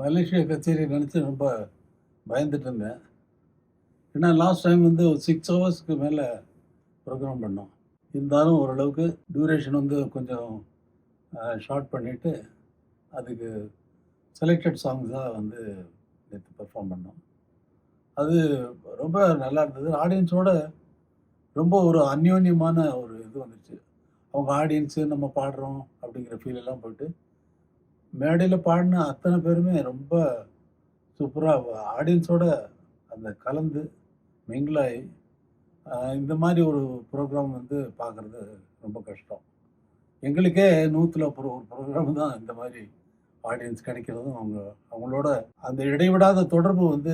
Malaysia கச்சேரி நினச்சு ரொம்ப பயந்துட்டு இருந்தேன். ஏன்னா லாஸ்ட் டைம் வந்து ஒரு 6 ஹவர்ஸ்க்கு மேலே ப்ரோக்ராம் பண்ணோம். இருந்தாலும் ஓரளவுக்கு டியூரேஷன் வந்து கொஞ்சம் ஷார்ட் பண்ணிவிட்டு அதுக்கு செலக்டட் சாங்ஸாக வந்து நேற்று பெர்ஃபார்ம் பண்ணோம். அது ரொம்ப நல்லா இருந்தது. ஆடியன்ஸோட ரொம்ப ஒரு அந்யோன்யமான ஒரு இது வந்துச்சு. அவங்க ஆடியன்ஸு நம்ம பாடுறோம் அப்படிங்கிற ஃபீல் எல்லாம் போயிட்டு, மேடையில பாடின அத்தனை பேருமே ரொம்ப சூப்பரா ஆடியன்ஸோட அந்த கலந்து மிங்கிள் ஆயி, இந்த மாரி ஒரு ப்ரோகிராம் வந்து பார்க்குறது ரொம்ப கஷ்டம். எங்களுக்கே 100ல ஒரு ப்ரோகிராம் தான் இந்த மாரி ஆடியன்ஸ் கிடைக்கிறதும், அவங்களோட அந்த இடைவிடாத தொடர்பு வந்து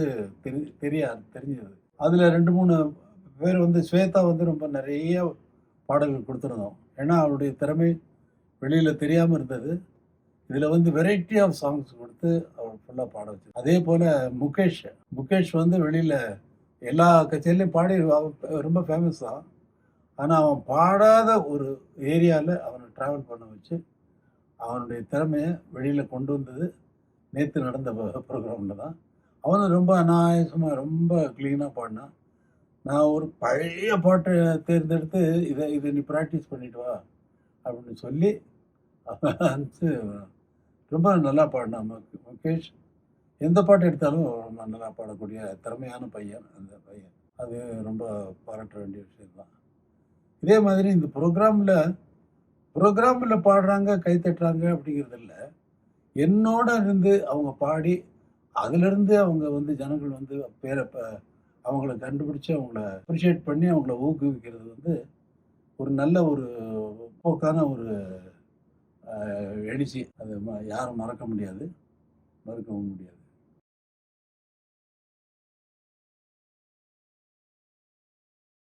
தெரிஞ்சது. அதில 2, 3 பேர் வந்து ஸ்வேதா வந்து ரொம்ப நெறைய பாடல்கள் குடுத்துருந்தோம். ஏன்னா, அவருடைய திறமை வெளியில தெரியாம இருந்தது. இதில வந்து வெரைட்டி ஆஃப் சாங்ஸ் குடுத்து அவர் ஃபுல்லா பாட வச்சார். அதேபோல முகேஷ். முகேஷ் வந்து வெளியில எல்லா கச்சேரிலயும் பாடி ரொம்ப ஃபேமஸ் தான். ஆனா, அவன் பாடாத ஒரு ஏரியால அவன டிராவல் பண்ண வச்சு, அவனுடைய திறமைய வெளியில கொண்டு வந்தது நேத்து நடந்த ப்ரோகிராம்ல தான். அவனும் ரொம்ப அனாயாசமா ரொம்ப கிளீனா பாடுனான். நான் ஒரு பழைய பாட்ட தேர்ந்தெடுத்து, இத நீ பிராக்டிஸ் பண்ணிட்டு வா அப்படின்னு சொல்லி வந்து ரொம்ப நல்லா பாடுனான் முகேஷ். எந்த பாட்டு எடுத்தாலும் ரொம்ப நல்லா பாடக்கூடிய திறமையான பையன் அந்த பையன். அது ரொம்ப பாராட்ட வேண்டிய விஷயம் தான். இதே மாதிரி இந்த ப்ரோகிராம்ல பாடுறாங்க, கை தட்டுறாங்க அப்படிங்கிறது இல்ல. என்னோட இருந்து அவங்க பாடி, அதிலிருந்து அவங்க வந்து ஜனங்கள் வந்து பேர அவங்கள கண்டுபிடிச்சு, அவங்கள அப்ரிஷியேட் பண்ணி அவங்கள ஊக்குவிக்கிறது வந்து ஒரு நல்ல ஒரு போக்கான ஒரு எழுச்சி. அது யாரும் மறக்க முடியாது, மறுக்கவும் முடியாது.